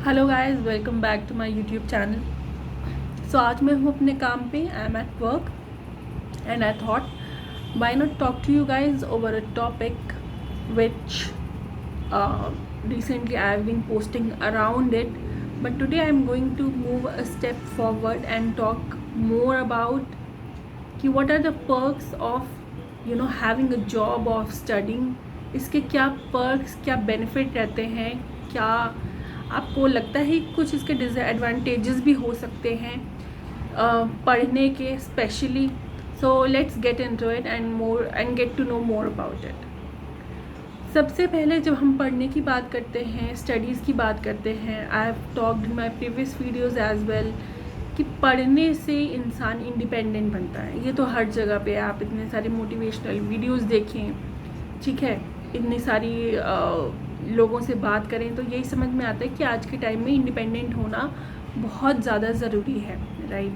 Hello guys, welcome back to my YouTube channel. So आज मैं हूँ अपने काम पे। I am at work and I thought why not talk to you guys over a topic which recently I have been posting around it, but today I am going to move a step forward and talk more about कि what are the perks of having a job or studying। इसके क्या perks, क्या benefit रहते हैं, क्या आपको लगता है कुछ इसके डिसएडवांटेजेस भी हो सकते हैं पढ़ने के specially. So let's get into it and get to know more about it. सबसे पहले जब हम पढ़ने की बात करते हैं, स्टडीज़ की बात करते हैं, I have talked in my previous videos as well कि पढ़ने से इंसान इंडिपेंडेंट बनता है। ये तो हर जगह पे आप इतने सारे मोटिवेशनल वीडियोज़ देखें, ठीक है, इतनी सारी लोगों से बात करें तो यही समझ में आता है कि आज के टाइम में इंडिपेंडेंट होना बहुत ज़्यादा ज़रूरी है, राइट।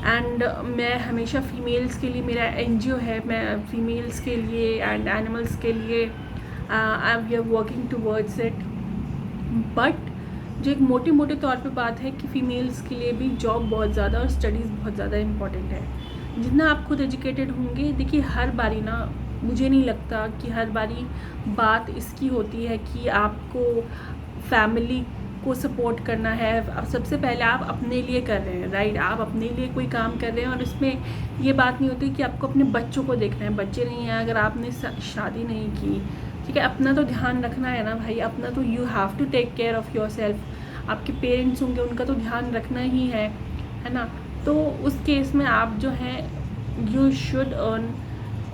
एंड मैं हमेशा फ़ीमेल्स के लिए, मेरा एनजीओ है, मैं फ़ीमेल्स के लिए एंड एनिमल्स के लिए I we are working towards it. But जो एक मोटे मोटे तौर पे बात है कि फ़ीमेल्स के लिए भी जॉब बहुत ज़्यादा और स्टडीज़ बहुत ज़्यादा इम्पॉर्टेंट है। जितना आप खुद एजुकेटेड होंगे, देखिए हर बारी ना, मुझे नहीं लगता कि हर बारी बात इसकी होती है कि आपको फैमिली को सपोर्ट करना है। अब सबसे पहले आप अपने लिए कर रहे हैं, राइट। आप अपने लिए कोई काम कर रहे हैं और उसमें ये बात नहीं होती कि आपको अपने बच्चों को देखना है। बच्चे नहीं हैं, अगर आपने शादी नहीं की, ठीक है, अपना तो ध्यान रखना है ना भाई। अपना तो you have to take care of yourself. आपके पेरेंट्स होंगे, उनका तो ध्यान रखना ही है ना। तो उस केस में आप जो हैं यू शुड अर्न।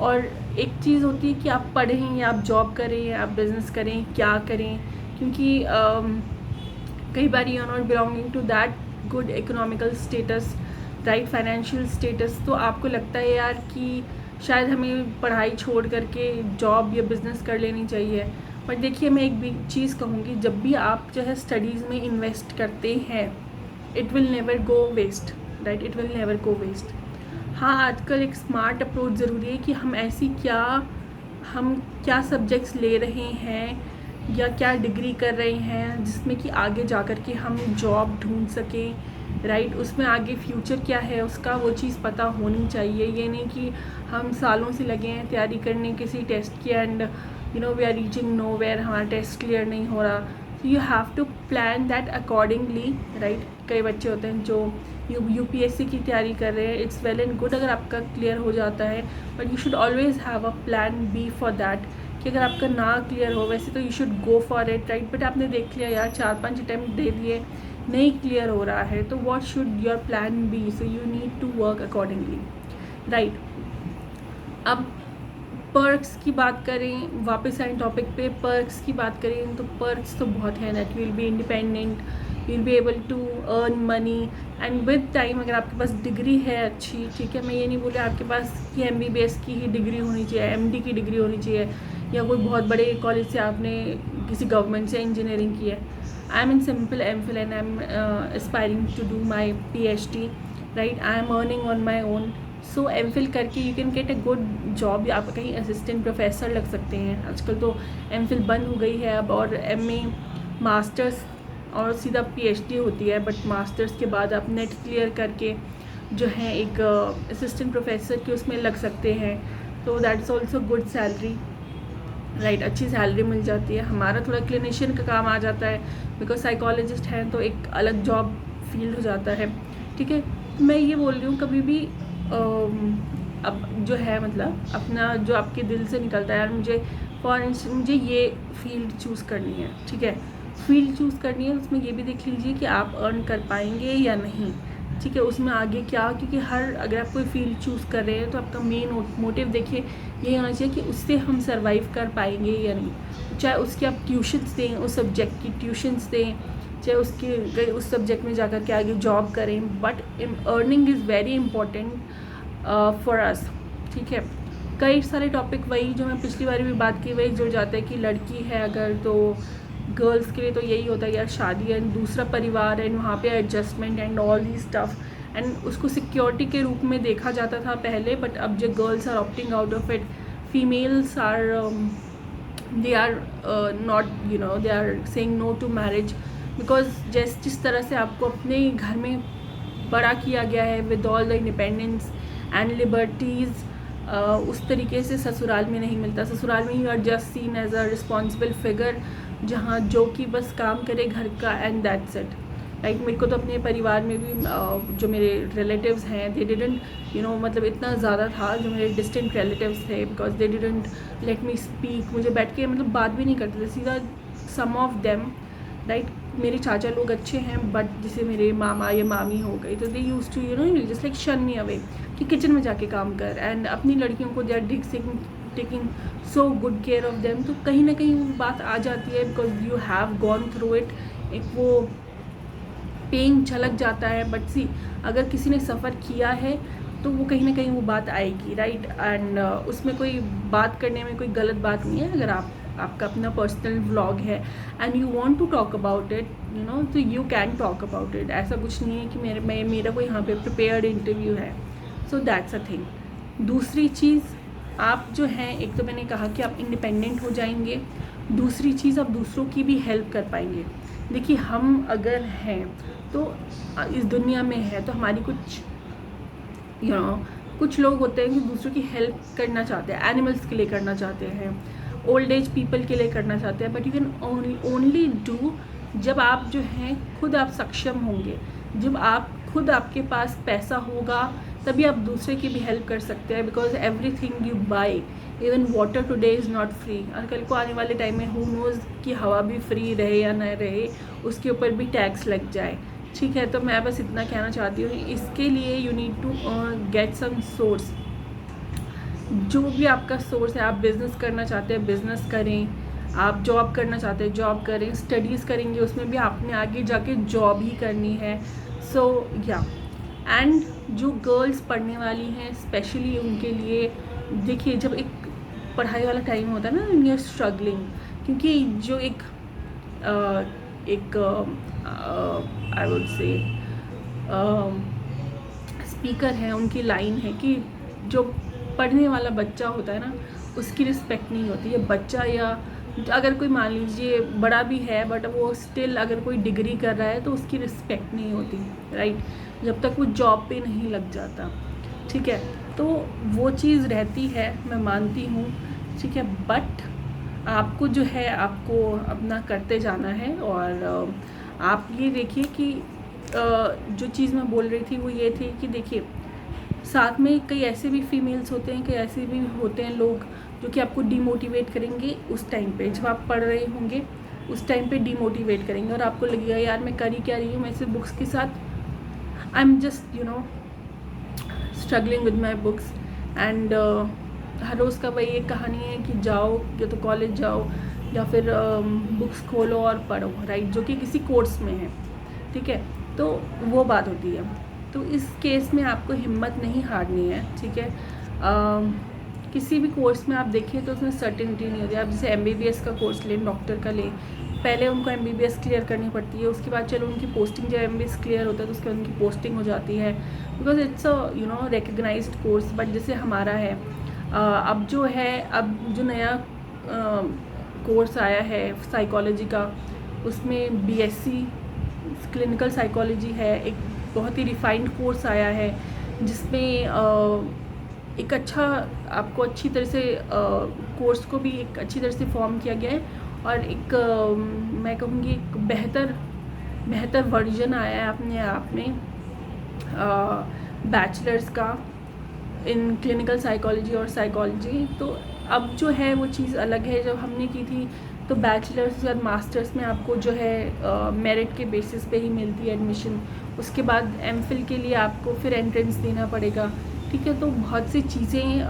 और एक चीज़ होती है कि आप पढ़ें या आप जॉब करें या आप बिज़नेस करें, क्या करें, क्योंकि कई बार you are not belonging to that good economical status, right, financial status. तो आपको लगता है यार कि शायद हमें पढ़ाई छोड़ करके जॉब या बिज़नेस कर लेनी चाहिए। पर देखिए, मैं एक भी चीज़ कहूँगी, जब भी आप जो है स्टडीज़ में इन्वेस्ट करते हैं, it will never go waste, right, it will never go waste. हाँ, आजकल एक स्मार्ट अप्रोच ज़रूरी है कि हम क्या सब्जेक्ट्स ले रहे हैं या क्या डिग्री कर रहे हैं जिसमें कि आगे जा कर के हम जॉब ढूंढ सकें, राइट। उसमें आगे फ्यूचर क्या है उसका, वो चीज़ पता होनी चाहिए। ये नहीं कि हम सालों से लगे हैं तैयारी करने किसी टेस्ट की and we are reaching nowhere, हमारा टेस्ट क्लियर नहीं हो रहा। तो you have to plan that accordingly, right. कई बच्चे होते हैं जो यूपीएससी की तैयारी कर रहे हैं, इट्स वेल एंड गुड अगर आपका क्लियर हो जाता है, but you should always have a plan B for that कि अगर आपका ना क्लियर हो, वैसे तो you should go for it, right. But आपने देख लिया यार 4-5 अटैम्प्ट दे दिए, नहीं क्लियर हो रहा है, तो what should your plan be. So you need to work accordingly, right. अब पर्क्स की बात करें, वापस आए टॉपिक पे, पर्क्स की बात करें तो पर्क्स तो बहुत है, that will be independent, will be able to earn money and with time. अगर आपके पास डिग्री है अच्छी, ठीक है, मैं ये नहीं बोल रहा आपके पास कि एमबीबीएस की ही डिग्री होनी चाहिए, एमडी की डिग्री होनी चाहिए, या कोई बहुत बड़े कॉलेज से आपने किसी गवर्नमेंट से इंजीनियरिंग की है। I am in simple MPhil and I am aspiring to do my PhD, right. I am earning on my own. So MPhil करके you can get a good job, या आप कहीं असिस्टेंट प्रोफेसर लग सकते हैं। आजकल तो एमफिल बंद हो गई है अब, और एमए, मास्टर्स और सीधा पीएचडी होती है। बट मास्टर्स के बाद आप नेट क्लियर करके जो है एक असिस्टेंट प्रोफेसर के उसमें लग सकते हैं। तो that's also good salary, right, अच्छी सैलरी मिल जाती है। हमारा थोड़ा क्लिनिशियन का काम आ जाता है, बिकॉज साइकोलॉजिस्ट हैं तो एक अलग जॉब फील्ड हो जाता है, ठीक है। मैं ये बोल रही हूँ, कभी भी अब जो है मतलब अपना जो आपके दिल से निकलता है, यार मुझे फॉर इंस्टेंस मुझे ये फील्ड चूज़ करनी है, ठीक है, फील्ड चूज़ करनी है, उसमें ये भी देख लीजिए कि आप अर्न कर पाएंगे या नहीं, ठीक है। उसमें आगे क्या, क्योंकि अगर आप कोई फील्ड चूज़ कर रहे हैं तो आपका मेन मोटिव देखिए ये होना चाहिए कि उससे हम सर्वाइव कर पाएंगे या नहीं। चाहे उसकी आप ट्यूशन्स दें, उस सब्जेक्ट की ट्यूशन्स दें, चाहे उस सब्जेक्ट में जाकर के आगे जॉब करें, but earning is very important for us, ठीक है। कई सारे टॉपिक वही जो मैं पिछली बार भी बात की वही जुड़ जाता है कि लड़की है अगर, तो गर्ल्स के लिए तो यही होता है यार, शादी है, दूसरा परिवार है, वहाँ पे adjustment and all the stuff, and उसको सिक्योरिटी के रूप में देखा जाता था पहले। बट अब जो girls are opting out of it, females are they are not, they are saying no to marriage because जिस तरह से आपको अपने घर में बड़ा किया गया है with all the independence and liberties, उस तरीके से ससुराल में नहीं मिलता। ससुराल में you are just seen as a responsible figure, जहाँ जो कि बस काम करे घर का एंड दैट्स इट। लाइक मेरे को तो अपने परिवार में भी जो मेरे रिलेटिव्स हैं दे डिडंट मतलब इतना ज़्यादा था जो मेरे डिस्टेंट रिलेटिव्स थे, because they didn't let me speak. मुझे बैठ के मतलब बात भी नहीं करते थे सीधा। सम ऑफ देम राइट, मेरे चाचा लोग अच्छे हैं, बट जैसे मेरे मामा या मामी हो गई तो दे यूज टू जस्ट लाइक शन मी अवे कि किचन में जाके काम कर, एंड अपनी लड़कियों को they are taking so good care of them. तो कहीं ना कहीं वो बात आ जाती है, because you have gone through it, एक वो पेन झलक जाता है। बट सी, अगर किसी ने सफ़र किया है तो वो कहीं ना कहीं वो बात आएगी, राइट। एंड उसमें कोई बात करने में कोई गलत बात नहीं है। अगर आपका अपना पर्सनल व्लॉग है and you want to talk about it तो you can talk about it. ऐसा कुछ नहीं है कि मेरा कोई यहाँ पे प्रिपेयर्ड इंटरव्यू है। So that's a thing. दूसरी चीज़, आप जो हैं, एक तो मैंने कहा कि आप इंडिपेंडेंट हो जाएंगे, दूसरी चीज़ आप दूसरों की भी हेल्प कर पाएंगे। देखिए, हम अगर हैं तो इस दुनिया में है तो हमारी कुछ लोग होते हैं कि दूसरों की हेल्प करना चाहते हैं, एनिमल्स के लिए करना चाहते हैं, ओल्ड एज पीपल के लिए करना चाहते हैं, but you can only do जब आप जो हैं खुद आप सक्षम होंगे, जब आप खुद आपके पास पैसा होगा तभी आप दूसरे की भी हेल्प कर सकते हैं। Because everything you by, even water today is not free, और कल को आने वाले टाइम में हु नोज़ कि हवा भी फ्री रहे या न रहे, उसके ऊपर भी टैक्स लग जाए। ठीक है, तो मैं बस इतना कहना चाहती हूँ, इसके लिए you need to get some source. जो भी आपका सोर्स है, आप बिज़नेस करना चाहते हैं बिज़नेस करें, आप जॉब करना चाहते हैं जॉब करें, स्टडीज़ करेंगे उसमें भी आपने आगे जाके जॉब ही करनी है। सो या एंड जो गर्ल्स पढ़ने वाली हैं स्पेशली उनके लिए, देखिए जब एक पढ़ाई वाला टाइम होता है ना, यू आर स्ट्रगलिंग, क्योंकि जो एक आई वुड से स्पीकर है, उनकी लाइन है कि जो पढ़ने वाला बच्चा होता है ना उसकी रिस्पेक्ट नहीं होती है। बच्चा या अगर कोई मान लीजिए बड़ा भी है बट वो स्टिल अगर कोई डिग्री कर रहा है तो उसकी रिस्पेक्ट नहीं होती, राइट, जब तक वो जॉब पे नहीं लग जाता। ठीक है, तो वो चीज़ रहती है, मैं मानती हूँ। ठीक है, बट आपको जो है आपको अपना करते जाना है। और आप ये देखिए कि जो चीज़ मैं बोल रही थी वो ये थी कि देखिए, साथ में कई ऐसे भी फीमेल्स होते हैं, कई ऐसे भी होते हैं लोग जो कि आपको डिमोटिवेट करेंगे उस टाइम पे जब आप पढ़ रहे होंगे, उस टाइम पे डिमोटिवेट करेंगे और आपको लगेगा यार मैं कर ही क्या रही हूँ, मैं सिर्फ बुक्स के साथ I am just struggling with my books. And हर रोज़ का वही एक कहानी है कि जाओ या तो कॉलेज जाओ या फिर बुक्स खोलो और पढ़ो, राइट, जो कि किसी कोर्स में है। ठीक है, तो वो बात होती है। तो इस केस में आपको हिम्मत नहीं हारनी है। ठीक है, किसी भी कोर्स में आप देखिए तो उसमें सर्टेनिटी नहीं होती। आप जैसे MBBS का कोर्स लें, डॉक्टर का लें, पहले उनको MBBS क्लियर करनी पड़ती है, उसके बाद चलो उनकी पोस्टिंग, जब MBBS क्लियर होता है तो उसके बाद उनकी पोस्टिंग हो जाती है, because it's a recognised course. But जैसे हमारा है अब जो नया कोर्स आया है साइकोलॉजी का, उसमें BSc क्लिनिकल साइकोलॉजी है, एक बहुत ही रिफाइंड कोर्स आया है जिसमें एक अच्छा आपको अच्छी तरह से कोर्स को भी एक अच्छी तरह से फॉर्म किया गया है और एक मैं कहूँगी एक बेहतर वर्जन आया है अपने आप में बैचलर्स का इन क्लिनिकल साइकोलॉजी और साइकोलॉजी। तो अब जो है वो चीज़ अलग है। जब हमने की थी तो बैचलर्स के बाद मास्टर्स में आपको जो है मेरिट के बेसिस पे ही मिलती है एडमिशन। उसके बाद MPhil के लिए आपको फिर एंट्रेंस देना पड़ेगा। ठीक है, तो बहुत सी चीज़ें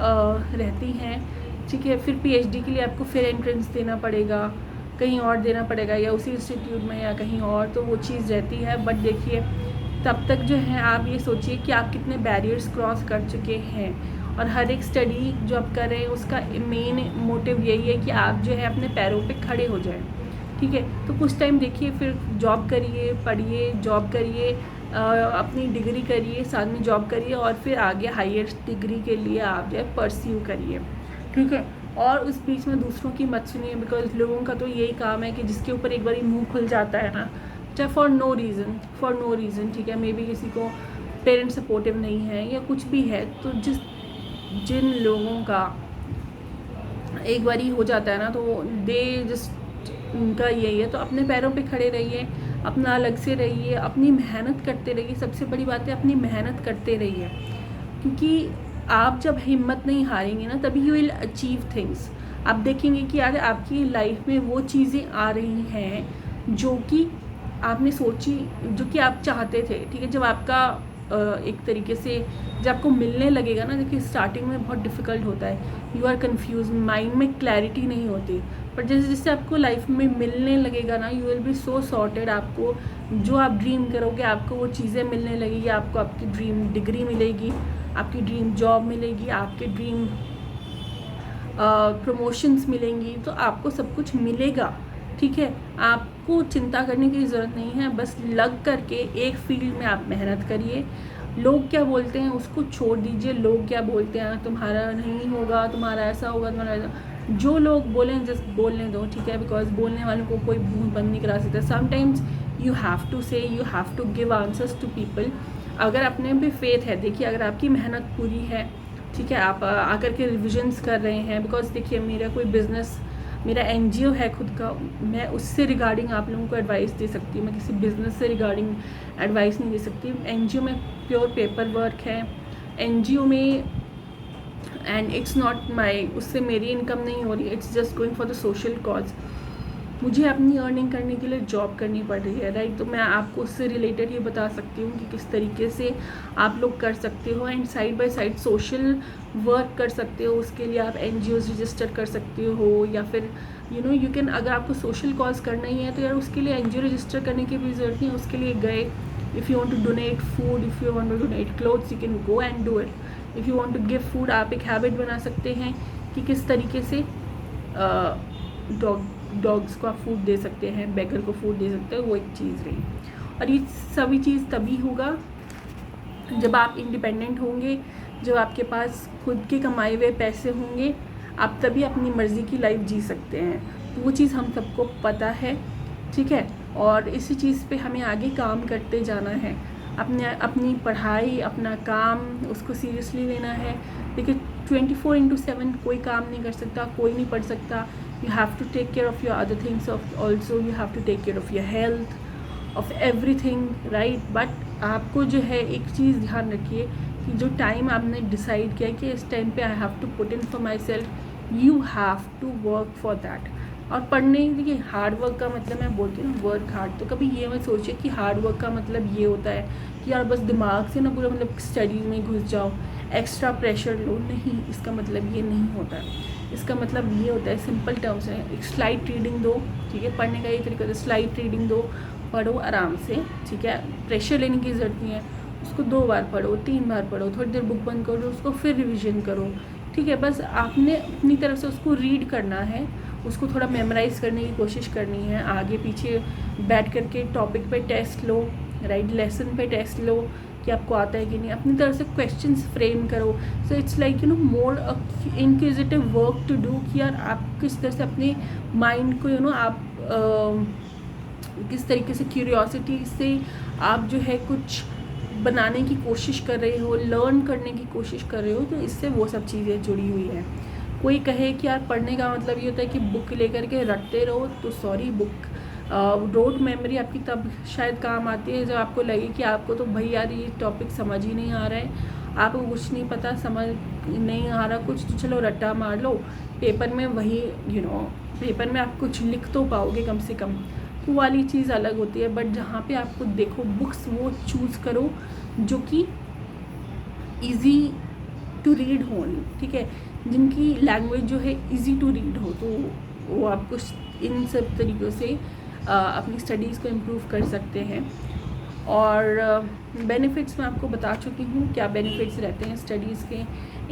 रहती हैं। ठीक है, फिर PhD के लिए आपको फिर एंट्रेंस देना पड़ेगा, कहीं और देना पड़ेगा या उसी इंस्टीट्यूट में या कहीं और, तो वो चीज़ रहती है। बट देखिए, तब तक जो है आप ये सोचिए कि आप कितने बैरियर्स क्रॉस कर चुके हैं। और हर एक स्टडी जो आप कर रहे हैं उसका मेन मोटिव यही है कि आप जो है अपने पैरों पे खड़े हो जाएं। ठीक है, तो कुछ टाइम देखिए, फिर जॉब करिए, पढ़िए, जॉब करिए, अपनी डिग्री करिए, साथ में जॉब करिए और फिर आगे हायर डिग्री के लिए आप जो है परस्यू करिए। ठीक है, और उस बीच में दूसरों की मत सुनिए, बिकॉज लोगों का तो यही काम है कि जिसके ऊपर एक बार मुँह खुल जाता है ना चाहे फॉर नो रीज़न, ठीक है, मे बी किसी को पेरेंट सपोर्टिव नहीं है या कुछ भी है, तो जिन लोगों का एक बार ही हो जाता है ना, तो दे जस्ट उनका यही है, तो अपने पैरों पे खड़े रहिए, अपना अलग से रहिए, अपनी मेहनत करते रहिए। सबसे बड़ी बात है अपनी मेहनत करते रहिए, क्योंकि आप जब हिम्मत नहीं हारेंगे ना, तभी यू विल अचीव थिंग्स। आप देखेंगे कि यार आपकी लाइफ में वो चीज़ें आ रही हैं जो कि आपने सोची, जो कि आप चाहते थे, ठीक है। जब आपका एक तरीके से जब आपको मिलने लगेगा ना, देखिए स्टार्टिंग में बहुत डिफ़िकल्ट होता है, यू आर कन्फ्यूज, माइंड में क्लैरिटी नहीं होती, पर जैसे जैसे आपको लाइफ में मिलने लगेगा ना, you will be so sorted. आपको जो आप ड्रीम करोगे आपको वो चीज़ें मिलने लगेगी, आपको आपकी ड्रीम डिग्री मिलेगी, आपकी ड्रीम जॉब मिलेगी, आपके ड्रीम प्रमोशंस मिलेंगी, तो आपको सब कुछ मिलेगा, ठीक है। आपको चिंता करने की ज़रूरत नहीं है, बस लग करके एक फील्ड में आप मेहनत करिए। लोग क्या बोलते हैं उसको छोड़ दीजिए, लोग क्या बोलते हैं तुम्हारा नहीं होगा, तुम्हारा ऐसा होगा, तुम्हारा ऐसा, जो लोग बोलें जस्ट बोलने दो, ठीक है, बिकॉज बोलने वालों को कोई मुंह बंद नहीं करा सकता। Sometimes you have to say, you have to give answers to people. अगर अपने पे फेथ है, देखिए अगर आपकी मेहनत पूरी है, ठीक है, आप आकर के रिविजन्स कर रहे हैं, बिकॉज देखिए मेरा कोई बिज़नेस, मेरा एनजीओ है खुद का, मैं उससे रिगार्डिंग आप लोगों को एडवाइस दे सकती हूँ, मैं किसी बिज़नेस से रिगार्डिंग एडवाइस नहीं दे सकती। एनजीओ में प्योर पेपर वर्क है एनजीओ में, एंड इट्स नॉट माई, उससे मेरी इनकम नहीं हो रही, it's just going for the social cause. मुझे अपनी अर्निंग करने के लिए जॉब करनी पड़ रही है, राइट। तो मैं आपको उससे रिलेटेड ये बता सकती हूँ कि किस तरीके से आप लोग कर सकते हो, and side by side social work कर सकते हो। उसके लिए आप एनजीओज रजिस्टर कर सकते हो, या फिर यू कैन, अगर आपको सोशल कॉज करना ही है तो यार उसके लिए एनजीओ रजिस्टर करने की भी ज़रूरत नहीं है। उसके लिए गए, if you want to donate food, if you want to donate clothes, you can go and do it. If you want to give food, आप एक हैबिट बना सकते हैं कि किस तरीके से डॉग्स को आप फूड दे सकते हैं, बेगर को फूड दे सकते हैं, वो एक चीज़ रही। और ये सभी चीज़ तभी होगा जब आप इंडिपेंडेंट होंगे, जब आपके पास खुद के कमाए हुए पैसे होंगे, आप तभी अपनी मर्ज़ी की लाइफ जी सकते हैं। तो वो चीज़ हम सबको पता है, ठीक है, और इसी चीज़ पे हमें आगे काम करते जाना है। अपनी पढ़ाई, अपना काम, उसको सीरियसली लेना है। देखिए 24/7 कोई काम नहीं कर सकता, कोई नहीं पढ़ सकता। You have to take care of your other things, also you have to take care of your health, of everything, right? But आपको जो है एक चीज़ ध्यान रखिए कि जो टाइम आपने डिसाइड किया कि इस टाइम पे I have to put in for myself, you have to work for that. और पढ़ने, देखिए हार्ड वर्क का मतलब, मैं बोलती हूँ वर्क हार्ड, तो कभी ये मत सोचिए कि हार्ड वर्क का मतलब ये होता है कि यार बस दिमाग से ना पूरा मतलब स्टडीज़ में घुस जाओ, एक्स्ट्रा प्रेशर लो, नहीं, इसका मतलब ये नहीं होता है। इसका मतलब ये होता है, सिंपल टर्म्स है, एक स्लाइट रीडिंग दो, ठीक है, पढ़ने का ये तरीका है, स्लाइट रीडिंग दो, पढ़ो आराम से, ठीक है, प्रेशर लेने की ज़रूरत नहीं है। उसको 2 बार पढ़ो, 3 बार पढ़ो, थोड़ी देर बुक बंद करो, उसको फिर रिवीजन करो, ठीक है। बस आपने अपनी तरफ से उसको रीड करना है, उसको थोड़ा मेमोराइज़ करने की कोशिश करनी है, आगे पीछे बैठ करके टॉपिक पे टेस्ट लो, राइट, लेसन पे टेस्ट लो कि आपको आता है कि नहीं। अपनी तरफ से क्वेश्चंस फ्रेम करो। So it's like more inquisitive work to do, कि यार आप किस तरह से अपने माइंड को आप किस तरीके से क्यूरियोसिटी से आप जो है कुछ बनाने की कोशिश कर रहे हो, लर्न करने की कोशिश कर रहे हो, तो इससे वो सब चीज़ें जुड़ी हुई हैं। कोई कहे कि यार पढ़ने का मतलब ये होता है कि बुक लेकर के रटते रहो, तो सॉरी, बुक रोड मेमोरी आपकी तब शायद काम आती है जब आपको लगे कि आपको तो भाई यार ये टॉपिक समझ ही नहीं आ रहा है, आपको कुछ नहीं पता, समझ नहीं आ रहा कुछ, तो चलो रट्टा मार लो पेपर में, वही पेपर में आप कुछ लिख तो पाओगे कम से कम, तो वाली चीज़ अलग होती है। बट जहाँ पे आपको देखो बुक्स वो चूज़ करो जो कि ईज़ी टू रीड हो, ठीक है, जिनकी लैंग्वेज जो है इजी टू रीड हो, तो वो आपको इन सब तरीक़ों से अपनी स्टडीज़ को इम्प्रूव कर सकते हैं। और बेनिफिट्स मैं आपको बता चुकी हूँ क्या बेनिफिट्स रहते हैं स्टडीज़ के।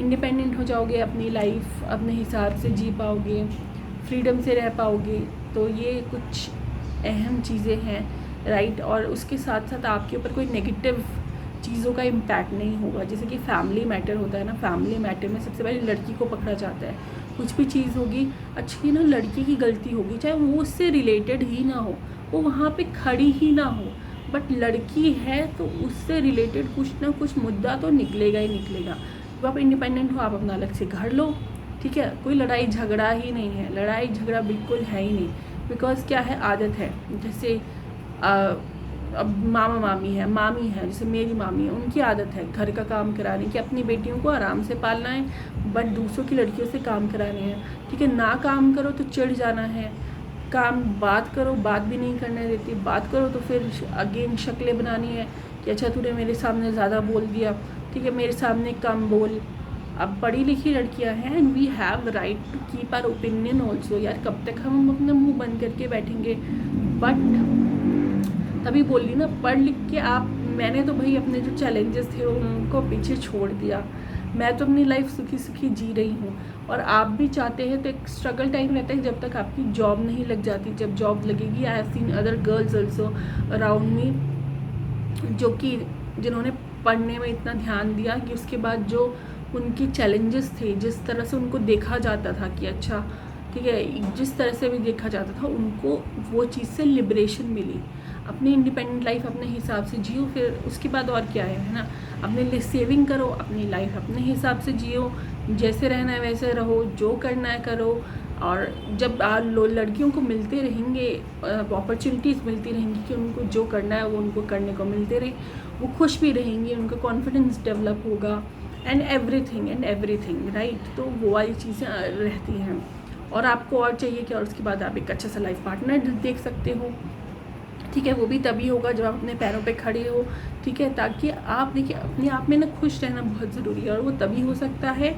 इंडिपेंडेंट हो जाओगे, अपनी लाइफ अपने हिसाब से जी पाओगे, फ्रीडम से रह पाओगे, तो ये कुछ अहम चीज़ें हैं, राइट। और उसके साथ साथ आपके ऊपर कोई नेगेटिव चीज़ों का इम्पैक्ट नहीं होगा। जैसे कि फैमिली मैटर होता है ना, फैमिली मैटर में सबसे पहले लड़की को पकड़ा जाता है। कुछ भी चीज़ होगी, अच्छी ना लड़की की गलती होगी, चाहे वो उससे रिलेटेड ही ना हो, वो वहाँ पे खड़ी ही ना हो, बट लड़की है तो उससे रिलेटेड कुछ ना कुछ मुद्दा तो निकलेगा ही निकलेगा। जब आप इंडिपेंडेंट हो, आप अपना अलग से घर लो, ठीक है, कोई लड़ाई झगड़ा ही नहीं है, लड़ाई झगड़ा बिल्कुल है ही नहीं। बिकॉज क्या है, आदत है। जैसे अब मामा मामी है, जैसे मेरी मामी है, उनकी आदत है घर का काम कराने की, अपनी बेटियों को आराम से पालना है, बट दूसरों की लड़कियों से काम कराने हैं, ठीक है। ना काम करो तो चिढ़ जाना है, काम बात करो बात भी नहीं करने देती, बात करो तो फिर अगेन शक्लें बनानी है कि अच्छा तूने मेरे सामने ज़्यादा बोल दिया, ठीक है, मेरे सामने कम बोल। अब पढ़ी लिखी लड़कियां हैं and we have right to keep our opinion also. यार कब तक हम अपना मुंह बंद करके बैठेंगे। बट तभी बोल रही ना, पढ़ लिख के आप, मैंने तो भाई अपने जो चैलेंजेस थे उनको पीछे छोड़ दिया, मैं तो अपनी लाइफ सुखी सुखी जी रही हूँ। और आप भी चाहते हैं तो एक स्ट्रगल टाइम रहता है जब तक आपकी जॉब नहीं लग जाती। जब जॉब लगेगी, I have seen other girls also around me जो कि जिन्होंने पढ़ने में इतना ध्यान दिया कि उसके बाद जो उनकी चैलेंजेस थे, जिस तरह से उनको देखा जाता था कि अच्छा ठीक है, जिस तरह से भी देखा जाता था, उनको वो चीज़ से लिबरेशन मिली। अपनी इंडिपेंडेंट लाइफ अपने हिसाब से जियो, फिर उसके बाद और क्या है ना। अपने लिए सेविंग करो, अपनी लाइफ अपने हिसाब से जियो, जैसे रहना है वैसे रहो, जो करना है करो। और जब लड़कियों को मिलते रहेंगे अपॉर्चुनिटीज़ मिलती रहेंगी कि उनको जो करना है वो उनको करने को मिलते रहे, वो खुश भी रहेंगी, उनका कॉन्फिडेंस डेवलप होगा एंड एवरीथिंग राइट। तो वो वाली चीज़ें रहती हैं। और आपको और चाहिए कि और उसके बाद आप एक अच्छा सा लाइफ पार्टनर देख सकते हो, ठीक है। वो भी तभी होगा जब आप अपने पैरों पे खड़े हो, ठीक है। ताकि आप देखिए, अपने आप में ना खुश रहना बहुत ज़रूरी है, और वो तभी हो सकता है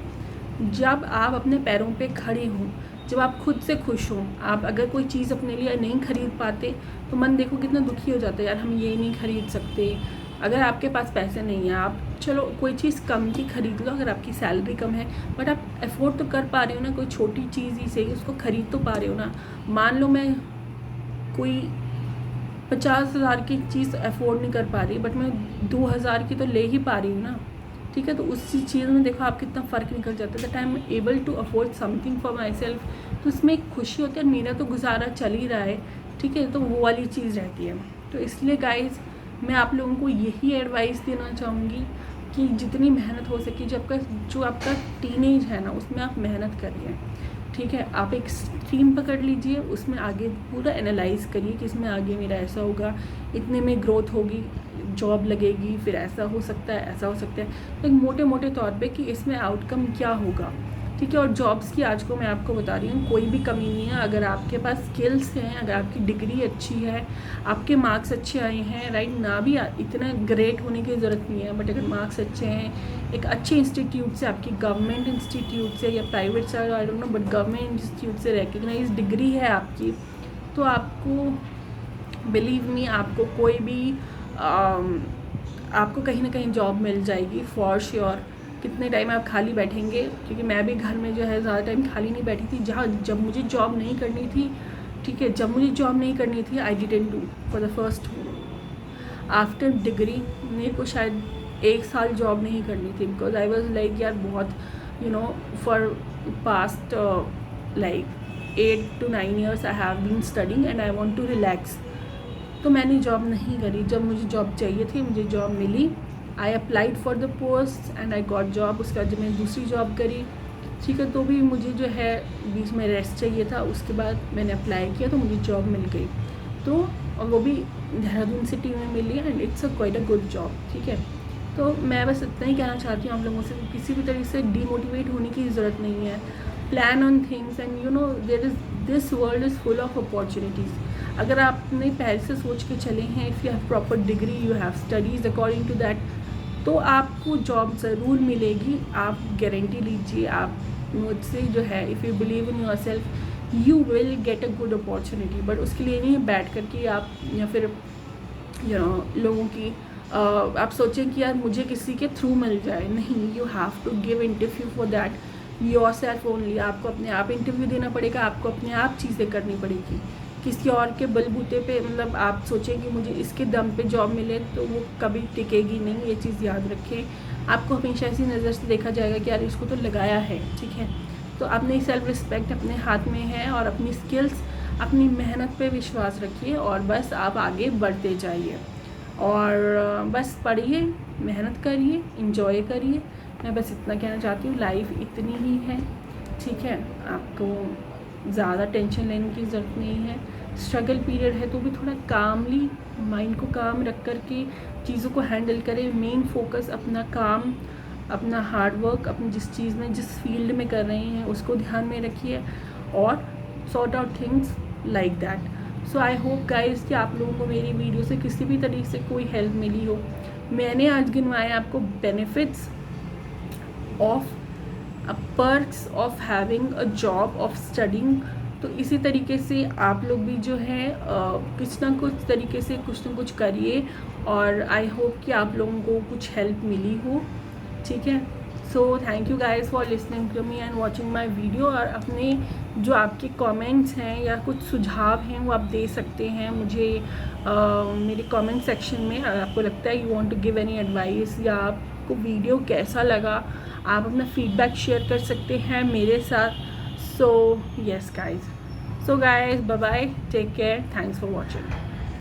जब आप अपने पैरों पे खड़े हों, जब आप खुद से खुश हों। आप अगर कोई चीज़ अपने लिए नहीं खरीद पाते तो मन देखो कितना दुखी हो जाता है, यार हम ये नहीं खरीद सकते। अगर आपके पास पैसे नहीं हैं, आप चलो कोई चीज़ कम की खरीद लो, अगर आपकी सैलरी कम है, बट आप अफोर्ड तो कर पा रहे हो ना, कोई छोटी चीज़ ही सही उसको खरीद तो पा रहे हो ना। मान लो मैं कोई 50,000 की चीज़ अफोर्ड नहीं कर पा रही, बट मैं 2,000 की तो ले ही पा रही हूँ ना, ठीक है। तो उसी चीज़ में देखो आप कितना फ़र्क निकल जाता है। That I am able to afford something for myself, तो उसमें एक खुशी होती है, मेरा तो गुजारा चल ही रहा है, ठीक है। तो वो वाली चीज़ रहती है। तो इसलिए गाइज़ मैं आप लोगों को यही एडवाइस देना चाहूँगी कि जितनी मेहनत हो सके, जो आपका टीनेज है ना, उसमें आप मेहनत करिए, ठीक है। आप एक स्ट्रीम पकड़ लीजिए, उसमें आगे पूरा एनालाइज करिए कि इसमें आगे मेरा ऐसा होगा, इतने में ग्रोथ होगी, जॉब लगेगी, फिर ऐसा हो सकता है, ऐसा हो सकता है, तो एक मोटे मोटे तौर पे कि इसमें आउटकम क्या होगा, ठीक है। और जॉब्स की आज को मैं आपको बता रही हूँ, कोई भी कमी नहीं है। अगर आपके पास स्किल्स हैं, अगर आपकी डिग्री अच्छी है, आपके मार्क्स अच्छे आए हैं, राइट, ना भी इतना ग्रेट होने की ज़रूरत नहीं है, बट अगर मार्क्स अच्छे हैं, एक अच्छे इंस्टीट्यूट से, आपकी गवर्नमेंट इंस्टीट्यूट से या प्राइवेट से, I don't know, but government institute से रिकग्नाइज डिग्री है आपकी, तो आपको बिलीव मी, आपको कोई भी आपको कहीं ना कहीं जॉब मिल जाएगी फॉर श्योर। कितने टाइम आप खाली बैठेंगे, क्योंकि मैं भी घर में जो है ज़्यादा टाइम खाली नहीं बैठी थी। जब मुझे जॉब नहीं करनी थी, ठीक है, जब मुझे जॉब नहीं करनी थी, I didn't do for the first after degree. मेरे को शायद 1 साल जॉब नहीं करनी थी, बिकॉज आई वॉज लाइक यार बहुत for past like 8 to 9 years I have been studying and I want to relax. तो मैंने जॉब नहीं करी। जब मुझे जॉब चाहिए थी, मुझे जॉब मिली, I applied for the post and I got job. उसके बाद जब मैंने दूसरी जॉब करी, ठीक है, तो भी मुझे जो है बीच में रेस्ट चाहिए था। उसके बाद मैंने अप्लाई किया तो मुझे जॉब मिल गई, तो और वो भी देहरादून सिटी में मिली and it's quite a good job, ठीक है। तो मैं बस इतना ही कहना चाहती हूँ आप लोगों से, किसी भी तरीके से डीमोटिवेट होने की ज़रूरत नहीं है। Plan on things and this world is full of opportunities. अगर आपने पहले से सोच के चले हैं, if you have proper degree, you have studies according to that, तो आपको जॉब ज़रूर मिलेगी। आप गारंटी लीजिए, आप मुझसे जो है, if you believe in your self you will get a good opportunity. But उसके लिए नहीं बैठ कर के आप या फिर लोगों की आप सोचें कि यार मुझे किसी के थ्रू मिल जाए, नहीं, you have to give interview for that yourself only. आपको अपने आप इंटरव्यू देना पड़ेगा, आपको अपने आप चीज़ें करनी पड़ेगी। किसी और के बलबूते पे मतलब आप सोचें कि मुझे इसके दम पे जॉब मिले, तो वो कभी टिकेगी नहीं, ये चीज़ याद रखें। आपको हमेशा ऐसी नज़र से देखा जाएगा कि यार इसको तो लगाया है, ठीक है। तो अपनी सेल्फ रिस्पेक्ट अपने हाथ में है, और अपनी स्किल्स अपनी मेहनत पे विश्वास रखिए और बस आप आगे बढ़ते जाइए और बस पढ़िए, मेहनत करिए, इंजॉय करिए। मैं बस इतना कहना चाहती हूँ, लाइफ इतनी ही है, ठीक है। आपको ज़्यादा टेंशन लेने की ज़रूरत नहीं है। स्ट्रगल पीरियड है तो भी थोड़ा कामली माइंड को काम रख कर के चीज़ों को हैंडल करें। मेन फोकस अपना काम, अपना हार्ड वर्क, अपनी जिस चीज़ में, जिस फील्ड में कर रहे हैं उसको ध्यान में रखिए और sort out things like that. So I hope guys कि आप लोगों को मेरी वीडियो से किसी भी तरीके से कोई हेल्प मिली हो। मैंने आज गिनवाए आपको benefits of perks of having a job, of studying. तो इसी तरीके से आप लोग भी जो है कुछ ना कुछ तरीके से कुछ ना कुछ करिए और आई होप कि आप लोगों को कुछ हेल्प मिली हो, ठीक है। So thank you guys for listening to me and watching my video. और अपने जो आपके कमेंट्स हैं या कुछ सुझाव हैं वो आप दे सकते हैं मुझे मेरे कमेंट सेक्शन में। अगर आपको लगता है you want to give any advice या आपको वीडियो कैसा लगा, आप अपना फीडबैक शेयर कर सकते हैं मेरे साथ। So yes guys, so guys bye bye, take care, thanks for watching.